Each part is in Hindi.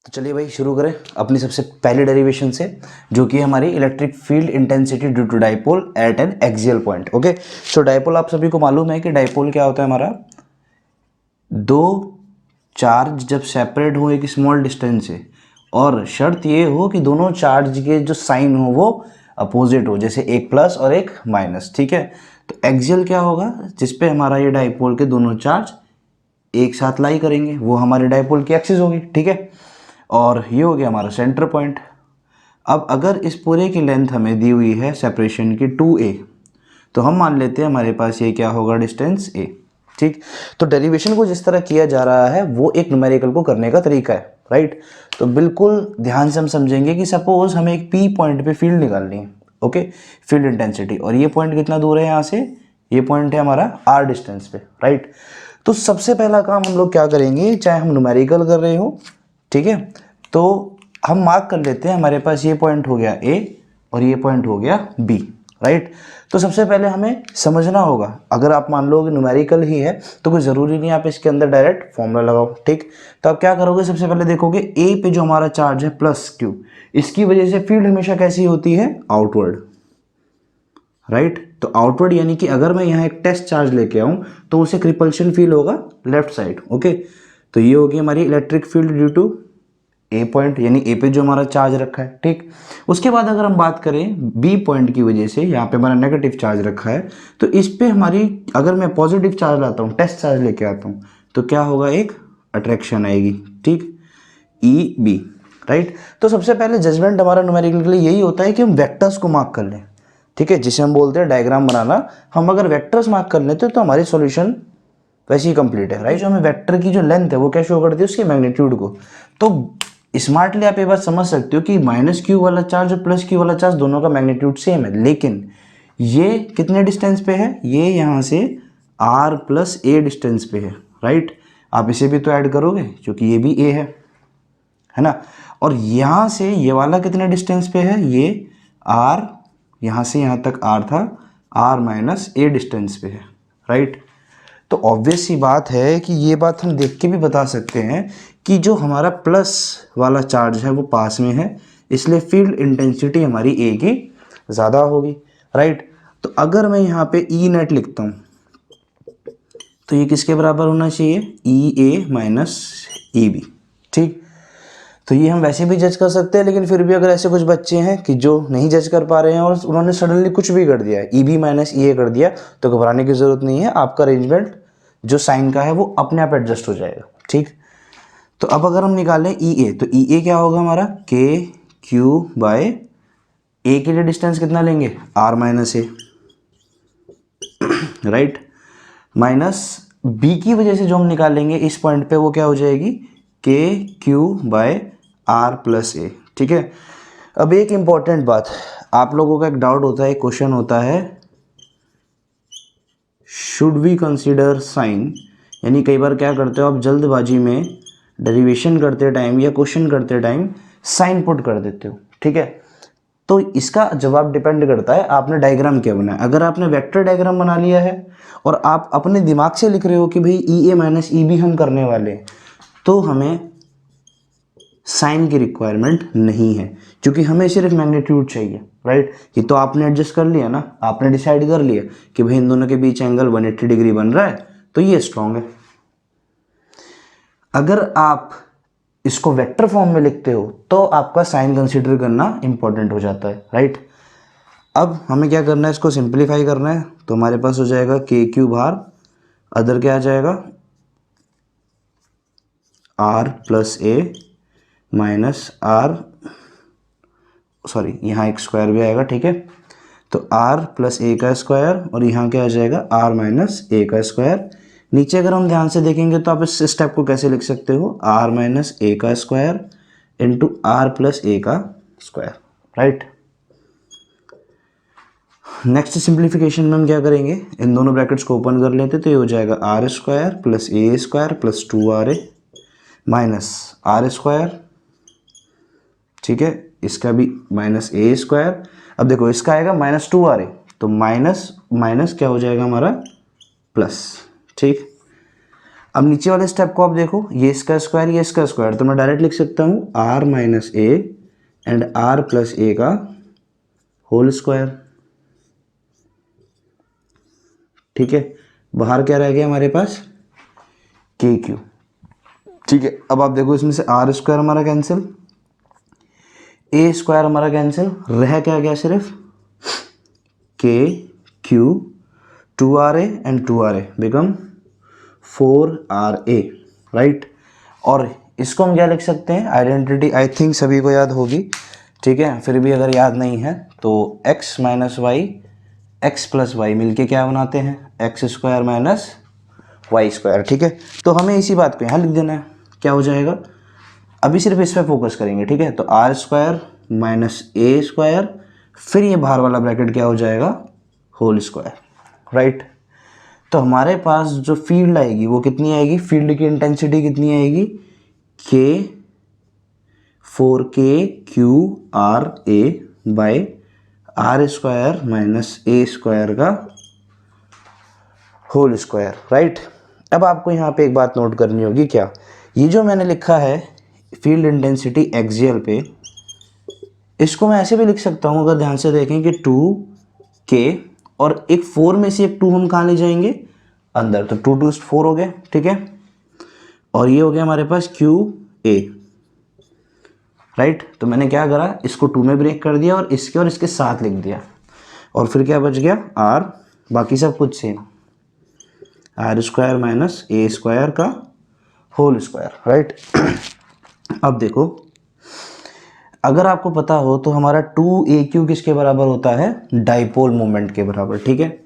तो चलिए भाई शुरू करें अपनी सबसे पहली डेरिवेशन से, जो कि हमारी electric field intensity due to dipole at an axial point. Okay, so dipole आप सभी को मालूम है कि डाइपोल क्या होता है हमारा, दो चार्ज जब सेपरेट हो एक स्मॉल डिस्टेंस से, और शर्त ये हो कि दोनों चार्ज के जो साइन हो वो अपोजिट हो, जैसे एक प्लस और एक माइनस। ठीक है, तो एक्सियल क्या होगा, जिसपे हमारा ये डाइपोल के दोनों चार्ज एक साथ लाई करेंगे, वो हमारे डाइपोल की एक्सिस होगी। ठीक है, और ये हो गया हमारा सेंटर पॉइंट। अब अगर इस पूरे की लेंथ हमें दी हुई है सेपरेशन की 2a, तो हम मान लेते हैं हमारे पास ये क्या होगा, डिस्टेंस a। ठीक, तो डेरिवेशन को जिस तरह किया जा रहा है वो एक न्यूमेरिकल को करने का तरीका है, राइट। तो बिल्कुल ध्यान से हम समझेंगे कि सपोज हमें एक p पॉइंट पे फील्ड निकालनी है। ओके, फील्ड इंटेंसिटी, और ये पॉइंट कितना दूर है यहाँ से, ये पॉइंट है हमारा r डिस्टेंस पे, राइट। तो सबसे पहला काम हम लोग क्या करेंगे, चाहे हम न्यूमेरिकल कर रहे हो, ठीक है, तो हम मार्क कर लेते हैं हमारे पास ये पॉइंट हो गया A और ये पॉइंट हो गया B, राइट। तो सबसे पहले हमें समझना होगा, अगर आप मान लो कि न्यूमेरिकल ही है तो कोई ज़रूरी नहीं आप इसके अंदर डायरेक्ट फॉर्मूला लगाओ। ठीक, तो आप क्या करोगे, सबसे पहले देखोगे A पे जो हमारा चार्ज है प्लस Q, इसकी वजह से फील्ड हमेशा कैसी होती है, आउटवर्ड, राइट। तो आउटवर्ड यानी कि अगर मैं यहाँ एक टेस्ट चार्ज लेके आऊँ तो उसे रिपल्शन फील होगा लेफ्ट साइड। ओके, तो ये होगी हमारी electric field due to A point, यानी ए पे जो हमारा चार्ज रखा है। ठीक, उसके बाद अगर हम बात करें बी पॉइंट की वजह से, यहाँ पे हमारा नेगेटिव चार्ज रखा है, तो इस पे हमारी अगर मैं पॉजिटिव चार्ज लाता हूँ, टेस्ट चार्ज लेके आता हूँ, तो क्या होगा, एक अट्रैक्शन आएगी। ठीक, ई बी, राइट। तो सबसे पहले जजमेंट हमारा न्यूमेरिकल के लिए यही होता है कि हम वेक्टर्स को मार्क कर लें। ठीक है, जिसे हम बोलते हैं डायग्राम बनाना। हम अगर वेक्टर्स मार्क कर लेते तो हमारी सॉल्यूशन वैसे ही कंप्लीट है, राइट। जो हमें वेक्टर की जो लेंथ है वो क्या शो करती है, उसके मैग्नीट्यूड को। तो स्मार्टली आप ये बात समझ सकते हो कि माइनस क्यू वाला चार्ज और प्लस क्यू वाला चार्ज दोनों का मैग्नीट्यूड सेम है, लेकिन ये कितने डिस्टेंस पे है, ये यहाँ से r प्लस ए डिस्टेंस पे है, राइट। आप इसे भी तो ऐड करोगे क्योंकि ये भी a है ना। और यहाँ से ये वाला कितने डिस्टेंस पे है, ये r, यहाँ से यहाँ तक r था, r माइनस ए डिस्टेंस पे है, राइट। तो ऑब्वियस सी बात है कि ये बात हम देख के भी बता सकते हैं कि जो हमारा प्लस वाला चार्ज है वो पास में है, इसलिए फील्ड इंटेंसिटी हमारी ए की ज़्यादा होगी, राइट। तो अगर मैं यहाँ पे ई नेट लिखता हूँ तो ये किसके बराबर होना चाहिए, ई ए माइनस ई बी। ठीक, तो ये हम वैसे भी जज कर सकते हैं, लेकिन फिर भी अगर ऐसे कुछ बच्चे हैं कि जो नहीं जज कर पा रहे हैं और उन्होंने सडनली कुछ भी कर दिया है, ई बी माइनस ई ए कर दिया, तो घबराने की ज़रूरत नहीं है, आपका अरेंजमेंट जो साइन का है वो अपने आप एडजस्ट हो जाएगा। ठीक, तो अब अगर हम निकालें ई ए, तो ई ए क्या होगा हमारा, के क्यू बाय ए के लिए डिस्टेंस कितना लेंगे, r minus a, right, minus b की वजह से जो हम निकालेंगे इस पॉइंट पे वो क्या हो जाएगी, के क्यू बाय आर प्लस ए। ठीक है, अब एक इम्पॉर्टेंट बात, आप लोगों का एक डाउट होता है, क्वेश्चन होता है, शुड वी कंसीडर साइन, यानी कई बार क्या करते हो आप जल्दबाजी में डेरिवेशन करते टाइम या क्वेश्चन करते टाइम साइन पुट कर देते हो। ठीक है, तो इसका जवाब डिपेंड करता है आपने डायग्राम क्या बनाया। अगर आपने वेक्टर डायग्राम बना लिया है और आप अपने दिमाग से लिख रहे हो कि भाई ई ए माइनस ई बी हम करने वाले हैं, तो हमें साइन की रिक्वायरमेंट नहीं है, क्योंकि हमें सिर्फ मैग्नीट्यूड चाहिए, राइट। ये तो आपने एडजस्ट कर लिया ना, आपने डिसाइड कर लिया कि भाई इन दोनों के बीच एंगल 180 डिग्री बन रहा है, तो ये स्ट्रांग है। अगर आप इसको वेक्टर फॉर्म में लिखते हो तो आपका साइन कंसीडर करना इंपॉर्टेंट हो जाता है, राइट। अब हमें क्या करना है, इसको सिंप्लीफाई करना है, तो हमारे पास हो जाएगा के क्यू बाहर, अदर क्या आ जाएगा, r plus a minus r, sorry यहाँ एक स्क्वायर भी आएगा। ठीक है, तो आर प्लस ए का स्क्वायर, और यहाँ क्या आ जाएगा, आर माइनस ए का स्क्वायर। नीचे अगर हम ध्यान से देखेंगे तो आप इस स्टेप को कैसे लिख सकते हो, आर माइनस ए का square into are plus A का स्क्वायर, राइट। नेक्स्ट सिंप्लीफिकेशन में हम क्या करेंगे, इन दोनों ब्रैकेट्स को ओपन कर लेते, तो ये हो जाएगा r square plus a square plus 2r minus r square. ठीक है, इसका भी माइनस ए स्क्वायर। अब देखो इसका आएगा माइनस 2r, तो माइनस माइनस क्या हो जाएगा हमारा प्लस। ठीक, अब नीचे वाले स्टेप को आप देखो, ये इसका स्क्वायर ये इसका स्क्वायर, तो मैं डायरेक्ट लिख सकता हूँ R minus A and R plus A का होल स्क्वायर। ठीक है, बाहर क्या रह गया हमारे पास, के क्यू। ठीक है, अब आप देखो इसमें से आर स्क्वायर हमारा कैंसिल, ए स्क्वायर हमारा कैंसिल, रह क्या गया सिर्फ के Q, 2RA and 2RA become 4RA, right. और इसको हम क्या लिख सकते हैं, आइडेंटिटी आई थिंक सभी को याद होगी। ठीक है, फिर भी अगर याद नहीं है तो x minus Y X plus Y मिल क्या बनाते हैं, X square minus Y square. ठीक है, तो हमें इसी बात को यहाँ लिख देना है, क्या हो जाएगा, अभी सिर्फ इस पर फोकस करेंगे। ठीक है, तो r square minus a square, फिर ये बाहर वाला ब्रैकेट क्या हो जाएगा, होल स्क्वायर, राइट। तो हमारे पास जो फील्ड आएगी वो कितनी आएगी, फील्ड की इंटेंसिटी कितनी आएगी, के 4K q r a by r square minus a square का होल स्क्वायर, राइट। अब आपको यहाँ पे एक बात नोट करनी होगी, क्या ये जो मैंने लिखा है फील्ड इंटेंसिटी एक्सियल पे, इसको मैं ऐसे भी लिख सकता हूँ अगर ध्यान से देखें कि 2K और एक 4 में से एक 2 हम कहाँ ले जाएंगे, अंदर, तो 2 2 4 हो गए। ठीक है, और ये हो गया हमारे पास QA, राइट। तो मैंने क्या करा, इसको 2 में ब्रेक कर दिया और इसके साथ लिख दिया, और फिर क्या बच गया, R, बाकी सब कुछ same, r square minus a square का होल स्क्वायर, राइट। अब देखो, अगर आपको पता हो तो हमारा 2AQ किसके बराबर होता है, डाइपोल मोमेंट के बराबर। ठीक है,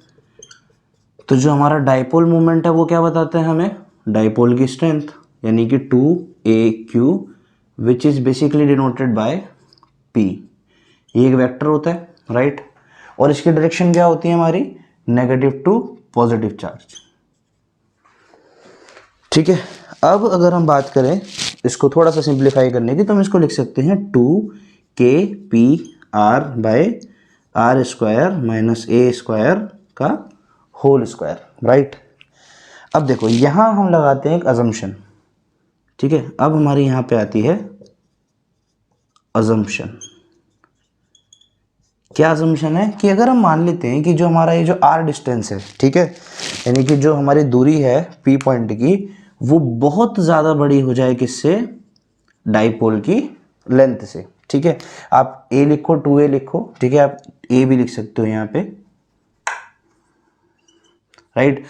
तो जो हमारा डाइपोल मोमेंट है वो क्या बताता है हमें, डाइपोल की स्ट्रेंथ, यानी कि 2AQ which is basically denoted by P। ये एक वेक्टर होता है, राइट, और इसकी डायरेक्शन क्या होती है हमारी, नेगेटिव टू पॉजिटिव चार्ज। ठीक है, अब अगर हम बात करें इसको थोड़ा सा सिंप्लीफाई करने की, तो हम इसको लिख सकते हैं 2KPR by r square minus a square का होल स्क्वायर, राइट। अब देखो यहाँ हम लगाते हैं एक अजम्पशन। ठीक है, अब हमारी यहाँ पे आती है अजम्पशन। क्या अजम्पशन है कि अगर हम मान लेते हैं कि जो हमारा ये जो आर डिस्टेंस है, ठीक है, यानी कि जो हमारी दूरी है पी पॉइंट की, वो बहुत ज़्यादा बड़ी हो जाए किससे, डाइपोल की लेंथ से। ठीक है, आप ए लिखो, 2A लिखो, ठीक है, आप ए भी लिख सकते हो यहाँ पे, राइट।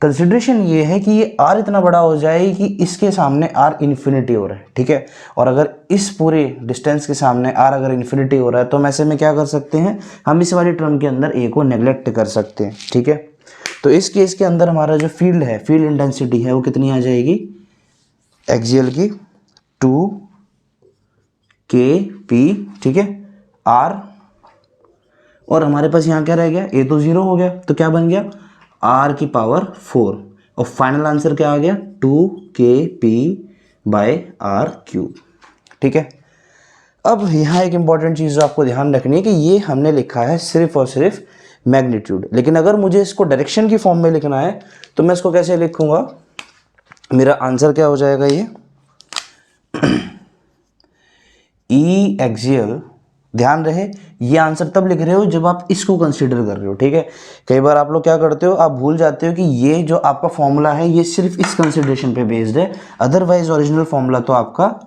कंसिडरेशन ये है कि ये आर इतना बड़ा हो जाए कि इसके सामने आर इन्फिनिटी हो रहा है। ठीक है, और अगर इस पूरे डिस्टेंस के सामने आर अगर इन्फिनिटी हो रहा है तो हम ऐसे में क्या कर सकते हैं, हम इस वाली टर्म के अंदर ए को नेग्लेक्ट कर सकते हैं। ठीक है, तो इस केस के अंदर हमारा जो फील्ड है, फील्ड इंटेंसिटी है, वो कितनी आ जाएगी, एक्सियल की 2KP, ठीक है, R, और हमारे पास यहाँ क्या रह गया, ए तो 0 हो गया, तो क्या बन गया, R की पावर 4, और फाइनल आंसर क्या आ गया, 2KP बाय R क्यूब। ठीक है, अब यहाँ एक इंपॉर्टेंट चीज़ जो आपको ध्यान रखनी है कि ये हमने लिखा है सिर्फ और सिर्फ मैग्नीट्यूड, लेकिन अगर मुझे इसको डायरेक्शन की फॉर्म में लिखना है तो मैं इसको कैसे लिखूंगा, मेरा आंसर क्या हो जाएगा, ये ई एक्सियल, ध्यान रहे ये आंसर तब लिख रहे हो जब आप इसको कंसीडर कर रहे हो। ठीक है, कई बार आप लोग क्या करते हो, आप भूल जाते हो कि ये जो आपका फॉर्मूला है ये सिर्फ इस कंसीडरेशन पे बेस्ड है, अदरवाइज ओरिजिनल फॉर्मूला तो आपका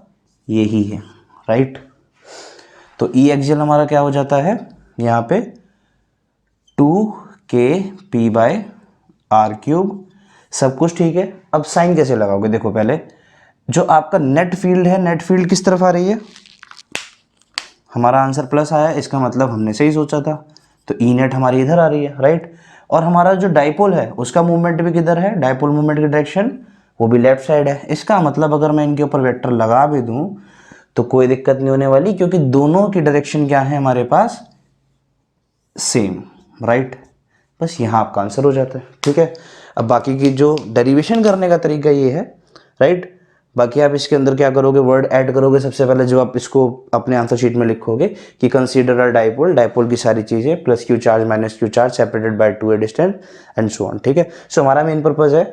यही है, राइट। तो ई एक्सियल हमारा क्या हो जाता है यहाँ पे 2KP बाय R क्यूब, सब कुछ ठीक है। अब साइन कैसे लगाओगे, देखो पहले जो आपका नेट फील्ड है, नेट फील्ड किस तरफ आ रही है, हमारा आंसर प्लस आया, इसका मतलब हमने सही सोचा था, तो ई नेट हमारी इधर आ रही है, राइट। और हमारा जो डाइपोल है उसका मूवमेंट भी किधर है, डाइपोल मूवमेंट की डायरेक्शन वो भी लेफ्ट साइड है। इसका मतलब अगर मैं इनके ऊपर वेक्टर लगा भी दूं तो कोई दिक्कत नहीं होने वाली, क्योंकि दोनों की डायरेक्शन क्या है हमारे पास, सेम, राइट। बस यहाँ आपका आंसर हो जाता है। ठीक है, अब बाकी की जो डेरिवेशन करने का तरीका ये है, राइट। बाकी आप इसके अंदर क्या करोगे, वर्ड ऐड करोगे सबसे पहले, जो आप इसको अपने आंसर शीट में लिखोगे कि कंसीडर अ डाइपोल, डाइपोल की सारी चीज़ें plus Q charge minus Q charge separated by 2A distance and so on. ठीक है, सो हमारा मेन पर्पज है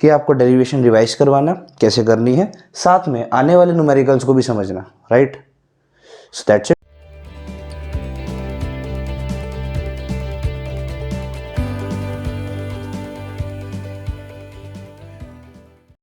कि आपको डेरिवेशन रिवाइज करवाना कैसे करनी है, साथ में आने वाले न्यूमेरिकल्स को भी समझना, राइट। So that's it.